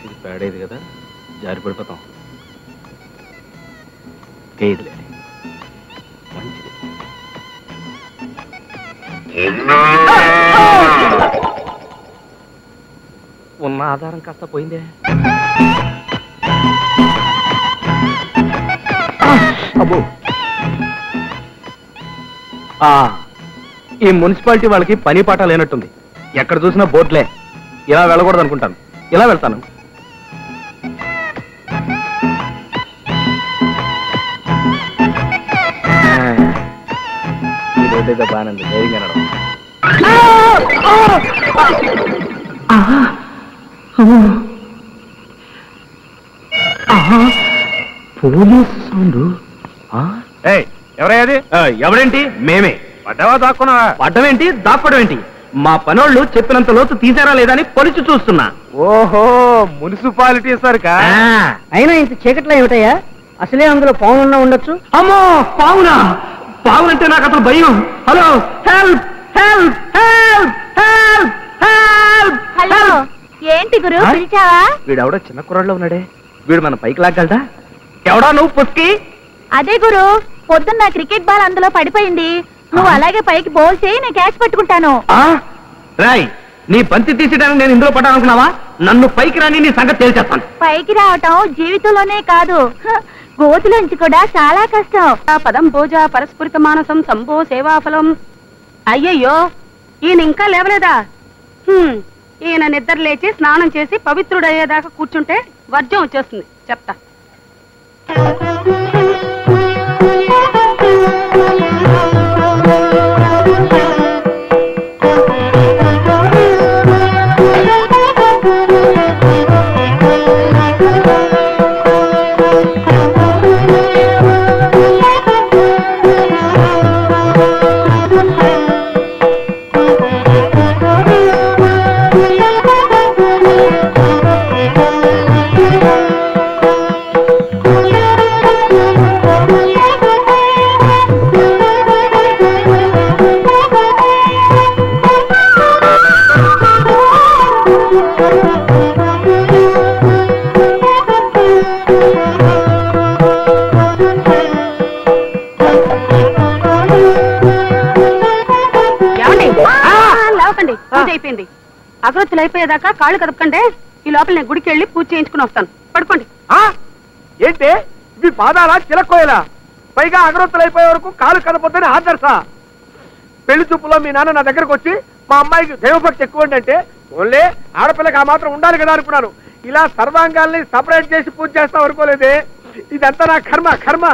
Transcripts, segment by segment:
ఇది పేడేది కదా, జారి పడిపోతాం. కేదులే మంచిది. ఉన్న ఆధారం కాస్త పోయిందే. అబ్బో, ఈ మున్సిపాలిటీ వాళ్ళకి పని పాట లేనట్టుంది. ఎక్కడ చూసినా బోట్లే. ఇలా వెళ్ళకూడదు అనుకుంటాను, ఇలా వెళ్తాను. ఇదేదో బాగానే ఉంది, ధైర్యంగా నడవ. Police sound. ఎవరయ్యాది? ఎవరేంటి? మేమే. పడ్డావా దాక్కున్నావా? పడ్డమేంటి, దాక్కోవడం ఏంటి? మా పనోళ్ళు చెప్పినంత లోతు తీసారా లేదా అని పొలిచి చూస్తున్నా. ఓహో, మున్సిపాలిటీ సరికా? అయినా ఇంత చీకట్లో ఏమిటయ్యా? అసలే అందులో పావునున్నా ఉండొచ్చు. అమ్మో, పావునా? పావునంటే నాకు అసలు భయం. Hello, help help help help help. Hello, ఏంటి గురు పిలిచావా? వీడెవడో చిన్న కుర్రాడులో ఉన్నాడే, వీడు మన పైకి లాగలడా? ఎవడా నువ్వు పుస్కి? అదే గురు, పొద్దున్న క్రికెట్ బాల్ అందులో పడిపోయింది. నువ్వు అలాగే పైకి బౌల్ చేయి, నేను క్యాచ్ పట్టుకుంటాను. రాయ్, నీ బంతి తీసేయడానికి నేను ఇందులో పడ్డానుకున్నావా? నన్ను పైకి రాని నీ సంగతి తేల్చేస్తాను. పైకి రావటం జీవితంలోనే కాదు, గోతులోంచి కూడా చాలా కష్టం. పదం భోజ పరస్ఫురిత మానసం సంభో సేవాఫలం. అయ్యయ్యో, ఈయన ఇంకా లేవలేదా? ఈయన నిద్ర లేచి స్నానం చేసి పవిత్రుడయ్యేదాకా కూర్చుంటే వర్జం వచ్చేస్తుంది. చెప్తా. అయిపోయింది. అగరొత్తులు అయిపోయేదాకా కాళ్ళు కదపకండి. ఈ లోపల నేను గుడికి వెళ్ళి పూజ చేయించుకుని వస్తాను. పడుకోండి. ఏంటి ఇవి పాదాలా చిలక్కోయలా? పైగా అగరొత్తులు అయిపోయే వరకు కాలు కదపొద్దని ఆదర్శా? పెళ్లి చూపులో మీ నాన్న నా దగ్గరకు వచ్చి మా అమ్మాయికి దైవభక్తి ఎక్కువ అంటే ఓన్లే ఆడపిల్లకి ఆ మాత్రం ఉండాలి కదా అనుకున్నాను. ఇలా సర్వాంగాల్ని సపరేట్ చేసి పూజ చేస్తాం అనుకోలేదే. ఇదంతా నా కర్మ కర్మ.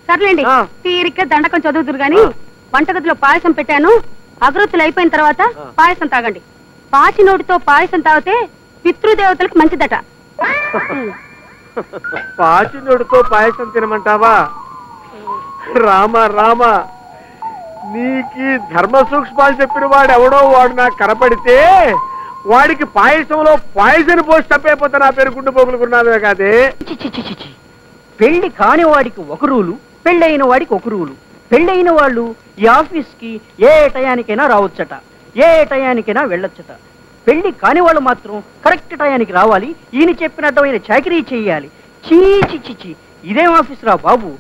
సర్లేండి, తీరిక దండకం చదువుతురు గాని వంటగదిలో పాయసం పెట్టాను. అగరొత్తులు అయిపోయిన తర్వాత పాయసం తాగండి. పాచి నోటితో పాయసం తాగితే పితృదేవతలకు మంచిదట. పాచి నోటితో పాయసం తినమంటావా? రామ రామ, నీకి ధర్మ సూక్ష్మాలు చెప్పిన వాడు ఎవడో వాడు నాకు కనపడితే వాడికి పాయసంలో పాయసం పోసి తప్పైపోతే నా పేరు గుండు పోగులుకున్నావే కాదే. పెళ్లి కాని వాడికి ఒక రూలు, పెళ్ళైన వాడికి ఒక రూలు. పెళ్ళైన వాళ్ళు ఈ ఆఫీస్కి ఏ టయానికైనా రావచ్చట, ఏ టయానికైనా వెళ్ళొచ్చట. పెళ్లి కాని వాళ్ళు మాత్రం కరెక్ట్ టయానికి రావాలి, ఈయన చెప్పినట్టమైన చాకరీ చేయాలి. చీచి చిచి, ఇదేం ఆఫీస్ రా బాబు?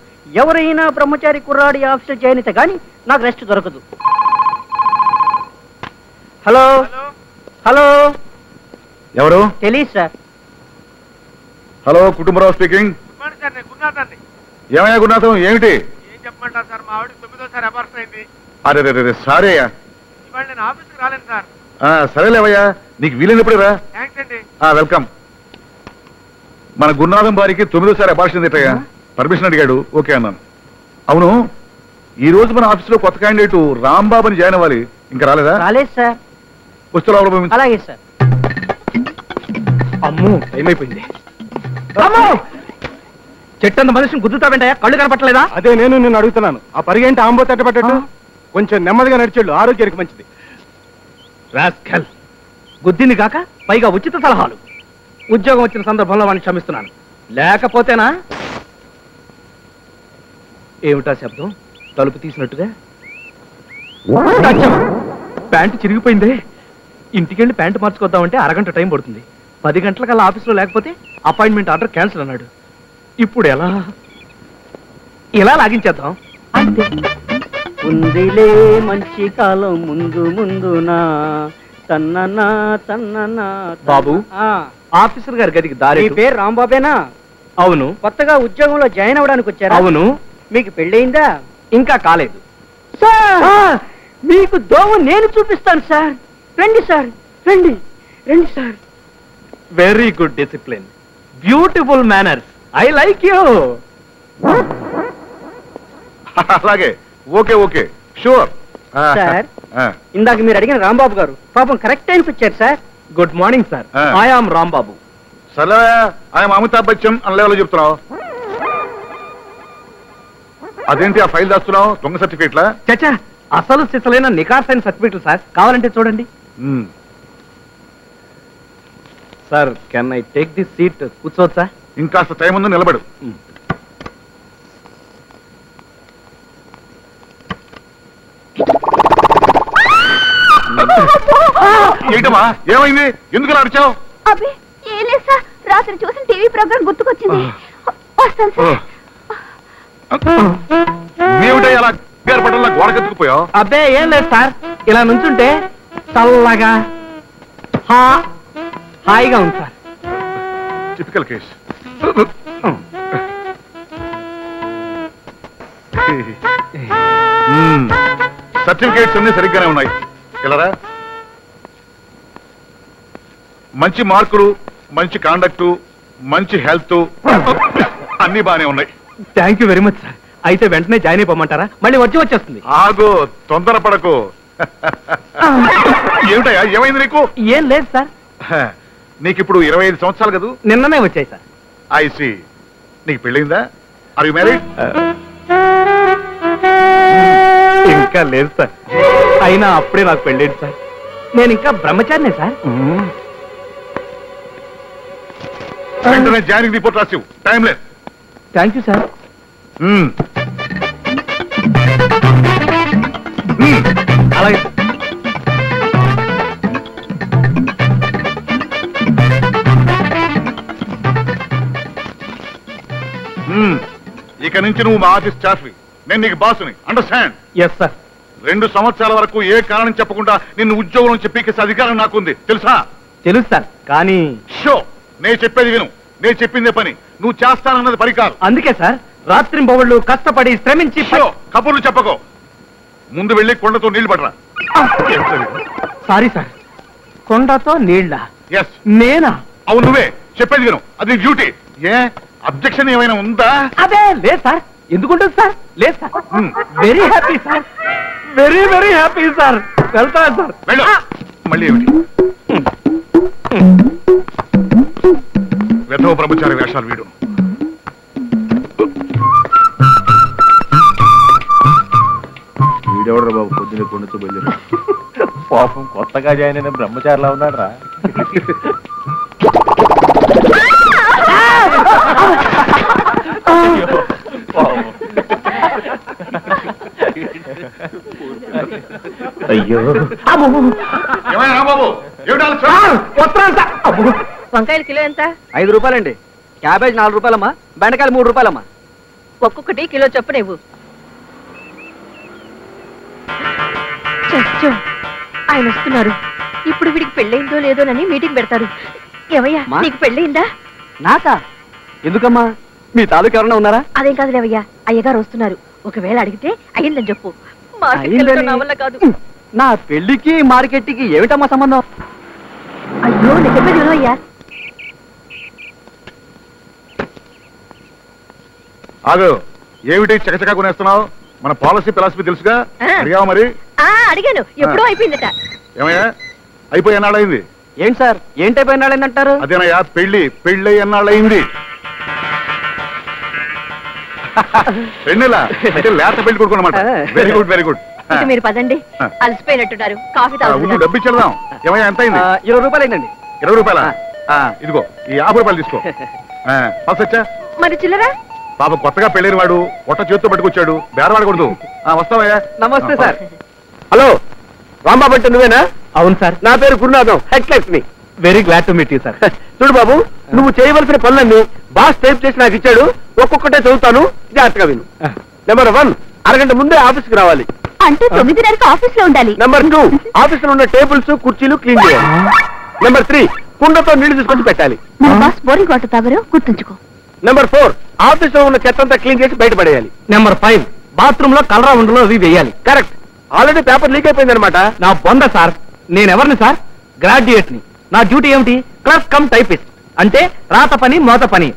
ఎవరైనా బ్రహ్మచారి కుర్రాడి ఆఫీసులో చేయనిత గాని నాకు రెస్ట్ దొరకదు. హలో హలో, ఎవరు? తెలీదు సార్. Hello, Kutumbarao speaking. ఏమయ్యా గురునాథం, ఏమిటి? చెప్పమంటారు సార్, మా ఆవిడ 9వ అబార్షన్ అయింది. అరే సారీ అయ్యా, ఇవాళ నేను ఆఫీస్కి రాలేను సార్. సరేలేవయ్యా, నీకు వీలైనప్పుడే రా. థ్యాంక్స్ అండి. వెల్కమ్. మన గురునాథం వారికి 9వ అబార్షన్ తిట్టయ్యా. పర్మిషన్ అడిగాడు, ఓకే అన్నాను. అవును, ఈ రోజు మన ఆఫీస్ లో కొత్త క్యాండిడేట్ రాంబాబు అని జాయిన్ అవ్వాలి, ఇంకా రాలేదా? రాలేదు సార్. వస్తూ లోపల. అలాగే సార్. అమ్మో, ఏమైపోయింది? చెట్టంత మనిషిని గుద్దుతావేంటయ్యా? కళ్ళు కనపట్టలేదా? అదే నేను నిన్ను అడుగుతున్నాను. ఆ పరిగేంటి ఆంబో తట్టబట్టట్టు? కొంచెం నెమ్మదిగా నడిచేళ్ళు, ఆరోగ్యానికి మంచిది. రాస్కల్, గుద్దింది కాక పైగా ఉచిత సలహాలు. ఉద్యోగం వచ్చిన సందర్భంలో వాడిని క్షమిస్తున్నాను, లేకపోతేనా? ఏమిటా శబ్దం? తలుపు తీసినట్టుగా. ప్యాంటు చిరిగిపోయిందే. ఇంటికెళ్ళి ప్యాంటు మార్చుకొద్దామంటే అరగంట టైం పడుతుంది. 10 గంటలకల్లా ఆఫీస్లో లేకపోతే అపాయింట్మెంట్ ఆర్డర్ క్యాన్సిల్ అన్నాడు. ఇప్పుడు ఎలా ఇలా లాగించేద్దాం. అంతే. ఉందిలే మంచి కాలం ముందు ముందునా తన్ననా తన్ననా. బాబు, ఆఫీసర్ గారి గదికి దారి. మీ పేరు రాంబాబేనా? అవును. కొత్తగా ఉద్యోగంలో జాయిన్ అవ్వడానికి వచ్చారా? అవును. మీకు పెళ్ళయిందా? ఇంకా కాలేదు సార్. మీకు దోమ నేను చూపిస్తాను సార్. రండి సార్, రండి రండి sir. Very good discipline, beautiful manners, I like you. అలాగే, ఓకే ఓకే, షూర్. సార్, ఇందాక మీరు అడిగిన రాంబాబు గారు పాపం కరెక్ట్ టైంకి వచ్చారు సార్. Good morning sir. I am Rambabu. సరే, ఆయన అమితాబ్ బచ్చన్ అన్న లెవెల్లో చెప్తున్నావు. అదేంటి ఆ ఫైల్ దాస్తున్నావు? దొంగ సర్టిఫికేట్లా? చచ్చా, అసలు సిసలైన నికార్సైన సర్టిఫికేట్లు సార్. కావాలంటే చూడండి. Sir, can I take this seat? కూర్చోవచ్చా? ఇంకాస్త టైం ఉందో నిలబడు. ఏంటమ్మా, ఏమైంది? ఎందుకు అరిచావు? అబ్బే ఏం లేదు సార్, రాత్రి చూసిన టీవీ ప్రోగ్రామ్ గుర్తుకొచ్చింది. వస్తాను సార్. ఏమిటో అలా పట్టణంలో గోడకెత్తుకుపోయావు? అబ్బే ఏం లేదు సార్, ఇలా నుంచుంటే చల్లగా హాయిగా ఉంది సార్. Typical case. సర్టిఫికేట్స్ అన్ని సరిగ్గానే ఉన్నాయి. ఇలారా, మంచి మార్కులు, మంచి కాండక్టు, మంచి హెల్త్ అన్ని బానే ఉన్నాయి. Thank you very much sir. అయితే వెంటనే జాయిన్ అయిపోమంటారా? మళ్ళీ వచ్చేస్తుంది. ఆగు, తొందరపడకు. ఏమిటయ్యా, ఏమైంది నీకు? ఏం లేదు సార్. నీకు ఇప్పుడు 25 సంవత్సరాలు కదా? నిన్ననే వచ్చాయి సార్. I see. నీకు పెళ్ళిందా? Are you married? ఇంకా లేదు సార్. అయినా అప్పుడే నాకు పెళ్ళేది సార్. నేను ఇంకా బ్రహ్మచారినే సార్. వెంటనే జాయినింగ్ రిపోర్ట్ రాసివు, టైం లేదు. Thank you sir. అలాగే. ఇక నుంచి నువ్వు మా ఆఫీస్ స్టాఫ్వి, నేను నీకు బాసుని. అండర్స్టాండ్? Yes sir. 2 సంవత్సరాల వరకు ఏ కారణం చెప్పకుండా నిన్ను ఉద్యోగం చెప్పేసే అధికారం నాకుంది, తెలుసా? తెలుసు సార్, కానీ షో, నేను చెప్పేది విను. నేను చెప్పిందే పని, నువ్వు చేస్తానన్నది పరికారం. అందుకే సార్ రాత్రింబవళ్ళు కష్టపడి శ్రమించి. షో, కబుర్లు చెప్పకో. ముందు వెళ్ళి కొండతో నీళ్లు పడరా. సారీ సార్, కొండతో నీళ్ళ? ఎస్. నేనా? అవును, నువ్వే. చెప్పేది విను, అది డ్యూటీ. ఏ అబ్జెక్షన్ ఏమైనా ఉందా? అదే లేదు సార్. ఎందుకుంటుంది సార్? లేదు sir. Very happy sir, very very happy sir. వెళ్తాను సార్. వెళ్ళు. మళ్ళీ ఏమిటి వెధవ బ్రహ్మచారి వేషాలు వీడు? వీడెవడరా బాబు పొద్దున్న కొండతో బయలుదేరా? పాపం కొత్తగా జాయిన్ అయిన బ్రహ్మచారిలా ఉన్నాడు రా. అయ్యో, ఏమైనా రాంబాబు, ఏమిటి వస్తున్నాను సార్. వంకాయలు కిలో ఎంత? 5 రూపాయలండి. క్యాబేజ్ 4 రూపాయలమ్మా. బెండకాయలు 3 రూపాయలమ్మా. ఒక్కొక్కటి కిలో చొప్పున ఇవ్వు. ఆయన వస్తున్నారు. ఇప్పుడు వీడికి పెళ్ళయిందో లేదోనని మీటింగ్ పెడతారు. ఏవయ్యా, నీకు పెళ్ళయిందా? నాకా? ఎందుకమ్మా? మీ తాలూకు ఎవరన్నా ఉన్నారా? అదేం కాదు లేవయ్యా, అయ్యగారు వస్తున్నారు. ఒకవేళ అడిగితే అయ్యిందని చెప్పు. నా వల్ల కాదు. నా పెళ్లికి మార్కెట్కి ఏమిటమ్మా సంబంధం? అయ్యో, నిజమే అయ్యా. ఆగు, ఏమిటి చకచకా కొనేస్తున్నావు? మన పాలసీ ఫిలాసఫీ తెలుసుగా? అడిగావా మరి? అడిగాను, ఎప్పుడో అయిపోయిందట. ఏమయ్యా, అయిపోయి ఎన్నాళ్ళయింది? ఏంటి సార్, ఏంటైపోయి ఎన్నాళ్ళైందంటారు? అదేనయ్యా, పెళ్ళి ఎన్నాళ్ళయింది? పెళ్ళిలా అంటే లేత పెళ్లి కొడుకు అన్నమాట. Very good, very good. మీరు పదండి, అలసిపోయినట్టున్నారు. కాఫీ తాగుతారు. డబ్బు ఇచ్చేద్దాం. ఏమయ్యా, ఎంత అయింది? 20 రూపాయలు అయిందండి. 20 రూపాయలా? ఇదిగో ఈ 50 రూపాయలు తీసుకో. వచ్చా? మరి చిల్లరా? పాప కొత్తగా పెళ్ళైన వాడు పొట్ట చేతితో పట్టుకొచ్చాడు, బేరవాడకూడదు. వస్తావయ్యా? నమస్తే సార్. హలో, రాంబాబు అంటే నువ్వేనా? అవును సార్. నా పేరు గురునాథం, హెడ్ క్లర్క్ ని. Very glad to meet you sir. చూడు బాబు, నువ్వు చేయవలసిన పనులన్నీ బాస్ టైప్ చేసి నాకు ఇచ్చాడు. ఒక్కొక్కటే చదువుతాను, జాగ్రత్తగా విను. నెంబర్ 1, అరగంట ముందే ఆఫీస్కి రావాలి. అంటే 9:30కి ఆఫీస్ లో ఉండాలి. నెంబర్ 2, ఆఫీస్ లో ఉన్న టేబుల్స్ కుర్చీలు క్లీన్ చేయాలి. నెంబర్ 3, కుండతో నీళ్లు తీసుకొచ్చి పెట్టాలి. మన బాస్ బోరింగ్ వాటర్ తాగరు, గుర్తుంచుకో. నెంబర్ 4, ఆఫీస్ లో ఉన్న చెత్తంతా క్లీన్ చేసి బయటపడేయాలి. నెంబర్ 5, బాత్రూమ్ లో కలరా ఉండలో అవి వేయాలి. కరెక్ట్. ఆల్రెడీ పేపర్ లీక్ అయిపోయింది అనమాట. నా బొంద సార్. నేనెవరిని సార్? గ్రాడ్యుయేట్ ని. నా డ్యూటీ ఏమిటి? Clerk cum typist. అంటే రాత పని మోత పని,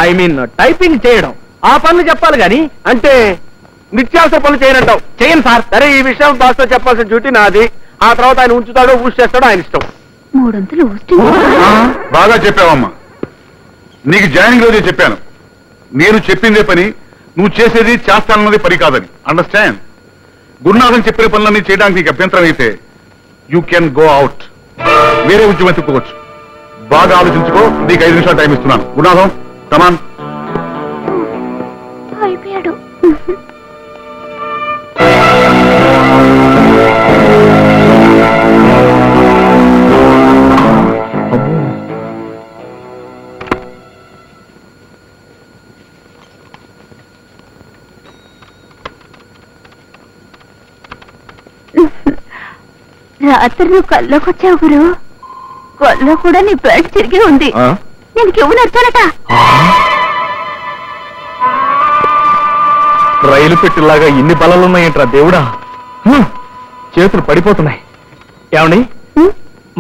ఐ మీన్ టైపింగ్ చేయడం. ఆ పనులు చెప్పాలి గాని. అంటే నిత్యావసర పనులు చేయనంటావు. చేయను సార్. సరే, ఈ విషయం బాస్ తో చెప్పాల్సిన డ్యూటీ నాది. ఆ తర్వాత ఆయన ఉంచుతాడో ఊసి చేస్తాడో ఆయన ఇష్టం. 3 అంతులు ఊస్ట్. బాగా చెప్పావమ్మా. నీకు జాయినింగ్ రోజే చెప్పాను, నేను చెప్పిందే పని, నువ్వు చేసేది చేస్తానన్నది పని కాదని. అండర్స్టాండ్? గురునాథన్ చెప్పిన పనులన్నీ చేయడానికి నీకు అభ్యంతరం అయితే యూ కెన్ గో అవుట్. వేరే ఉద్యమం ఎత్తుకోవచ్చు. బాగా ఆలోచించుకో. నీకు 5 నిమిషాలు టైం ఇస్తున్నాను. గురునాథం, కమాన్. అయిపోయాడు. రాత్రి నువ్వు కల్లోకి వచ్చావు గురు. కల్లో కూడా నీ బెల్ట్ తిరిగి ఉంది. నేను కివ్వు నచ్చానట. రైలు పెట్టిలాగా ఇన్ని బలాలున్నాయంట్రా దేవుడా. చేతులు పడిపోతున్నాయి. ఏమండి,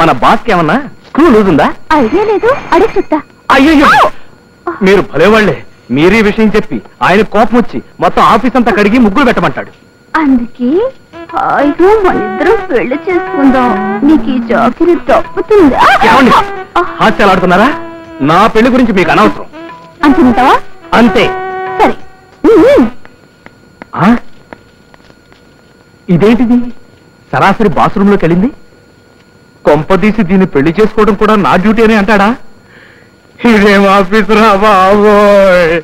మన బాస్కి ఏమన్నా స్క్రూ లూజ్ ఉందా? ఐడియా లేదు, అడిగి చెప్తా. అయ్యో, మీరు భలేవాళ్లే. మీరీ విషయం చెప్పి ఆయన కోపం వచ్చి మొత్తం ఆఫీస్ అంతా కడిగి ముగ్గులు పెట్టమంటాడు. అందుకే హాయిగా మన ఇద్దరం పెళ్లి చేసుకుందాం. నీకు ఈ జాకిరి తప్పుతుందా? ఏమండి, హాస్యాలాడుతున్నారా? నా పెళ్లి గురించి మీకు అనవసరం. అంటున్నావా? అంతే. సరే. ఇదేంటిది? సరాసరి బాత్రూమ్ లోకి వెళ్ళింది. కొంపదీసి దీన్ని పెళ్లి చేసుకోవడం కూడా నా డ్యూటీ అని అంటాడా? ఇదేం ఆఫీసు రా బాబోయ్.